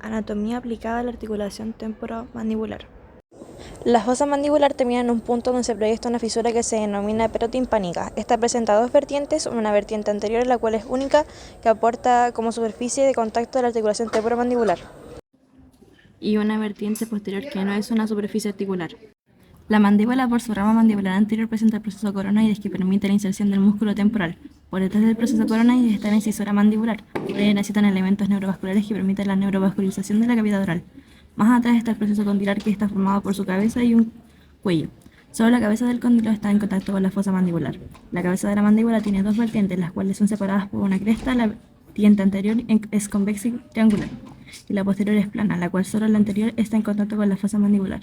Anatomía aplicada a la articulación temporomandibular. La fosa mandibular termina en un punto donde se proyecta una fisura que se denomina perotimpánica. Esta presenta dos vertientes, una vertiente anterior, la cual es única, que aporta como superficie de contacto de la articulación temporomandibular, y una vertiente posterior que no es una superficie articular. La mandíbula, por su rama mandibular anterior, presenta el proceso coronoides que permite la inserción del músculo temporal. Por detrás del proceso coronoides está la incisora mandibular, que necesitan elementos neurovasculares que permitan la neurovascularización de la cavidad oral. Más atrás está el proceso condilar, que está formado por su cabeza y un cuello. Solo la cabeza del cóndilo está en contacto con la fosa mandibular. La cabeza de la mandíbula tiene dos vertientes, las cuales son separadas por una cresta. La vertiente anterior es convexa y triangular, y la posterior es plana, la cual solo la anterior está en contacto con la fosa mandibular.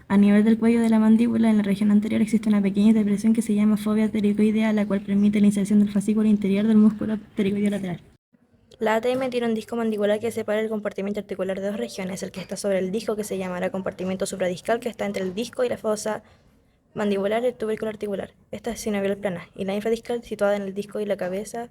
A nivel del cuello de la mandíbula, en la región anterior, existe una pequeña depresión que se llama fobia pterigoidea, la cual permite la inserción del fascículo interior del músculo pterigoideo lateral. La ATM tiene un disco mandibular que separa el compartimento articular de dos regiones, el que está sobre el disco, que se llamará compartimento supradiscal, que está entre el disco y la fosa mandibular y el tubérculo articular. Esta es sinovial plana, y la infradiscal, situada en el disco y la cabeza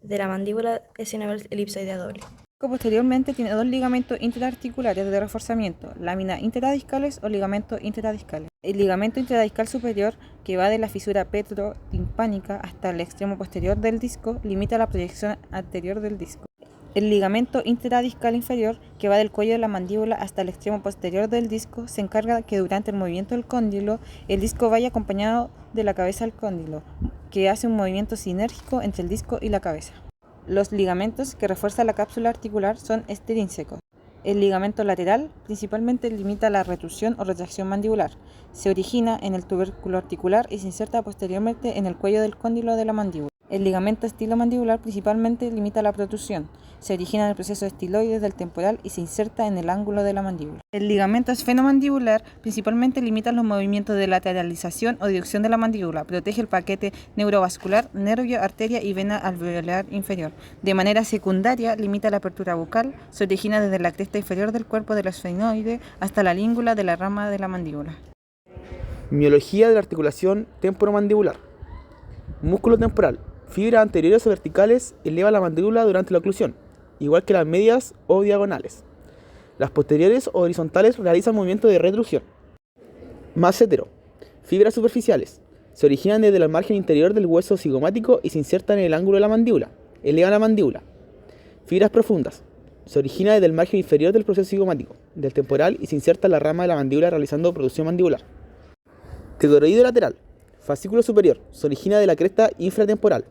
de la mandíbula, es sinovial elipsoidea doble. Posteriormente tiene dos ligamentos interarticulares de reforzamiento, láminas intradiscales o ligamentos intradiscales. El ligamento intradiscal superior, que va de la fisura petrotimpánica hasta el extremo posterior del disco, limita la proyección anterior del disco. El ligamento intradiscal inferior, que va del cuello de la mandíbula hasta el extremo posterior del disco, se encarga que durante el movimiento del cóndilo, el disco vaya acompañado de la cabeza del cóndilo, que hace un movimiento sinérgico entre el disco y la cabeza. Los ligamentos que refuerzan la cápsula articular son extrínsecos. El ligamento lateral principalmente limita la retrusión o retracción mandibular. Se origina en el tubérculo articular y se inserta posteriormente en el cuello del cóndilo de la mandíbula. El ligamento estilomandibular principalmente limita la protrusión. Se origina en el proceso estiloide del temporal y se inserta en el ángulo de la mandíbula. El ligamento esfenomandibular principalmente limita los movimientos de lateralización o dirección de la mandíbula. Protege el paquete neurovascular, nervio, arteria y vena alveolar inferior. De manera secundaria, limita la apertura bucal. Se origina desde la cresta inferior del cuerpo del esfenoide hasta la língula de la rama de la mandíbula. Miología de la articulación temporomandibular. Músculo temporal. Fibras anteriores o verticales eleva la mandíbula durante la oclusión, igual que las medias o diagonales. Las posteriores o horizontales realizan movimiento de retrusión. Massetero. Fibras superficiales. Se originan desde el margen interior del hueso cigomático y se insertan en el ángulo de la mandíbula. Elevan la mandíbula. Fibras profundas. Se origina desde el margen inferior del proceso cigomático, del temporal, y se inserta en la rama de la mandíbula realizando producción mandibular. Tegoroide lateral. Fascículo superior. Se origina de la cresta infratemporal.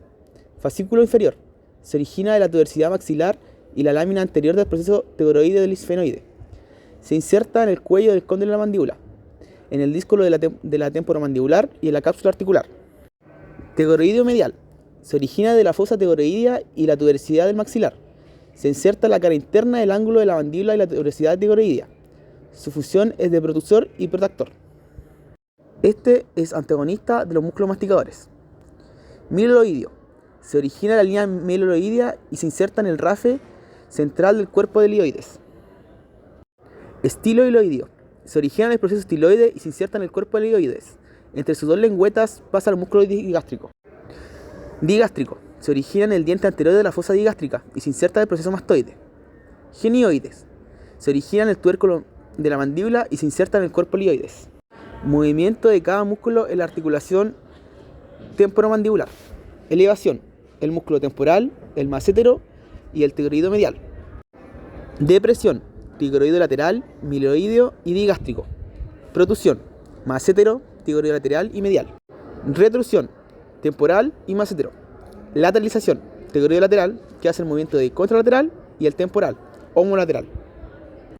Fascículo inferior. Se origina de la tuberosidad maxilar y la lámina anterior del proceso tegoroide del esfenoide. Se inserta en el cuello del cóndilo de la mandíbula, en el disco de la temporomandibular y en la cápsula articular. Tegoroideo medial. Se origina de la fosa tegoroidea y la tuberosidad del maxilar. Se inserta en la cara interna del ángulo de la mandíbula y la tuberosidad tegoroidea. Su función es de protructor y protector. Este es antagonista de los músculos masticadores. Mieloideo. Se origina en la línea mieloidea y se inserta en el rafe central del cuerpo del ilioides. Estiloideo. Se origina en el proceso estiloide y se inserta en el cuerpo del ilioides. Entre sus dos lengüetas pasa el músculo digástrico. Digástrico. Se origina en el diente anterior de la fosa digástrica y se inserta en el proceso mastoide. Genioides. Se origina en el tubérculo de la mandíbula y se inserta en el cuerpo del ilioides. Movimiento de cada músculo en la articulación temporomandibular. Elevación. El músculo temporal, el massetero y el tegoroideo medial. Depresión. Tegoroideo lateral, mieloideo y digástrico. Protrusión. Massetero, tegoroideo lateral y medial. Retrusión. Temporal y massetero. Lateralización. Tegoroideo lateral, que hace el movimiento de contralateral, y el temporal, homolateral.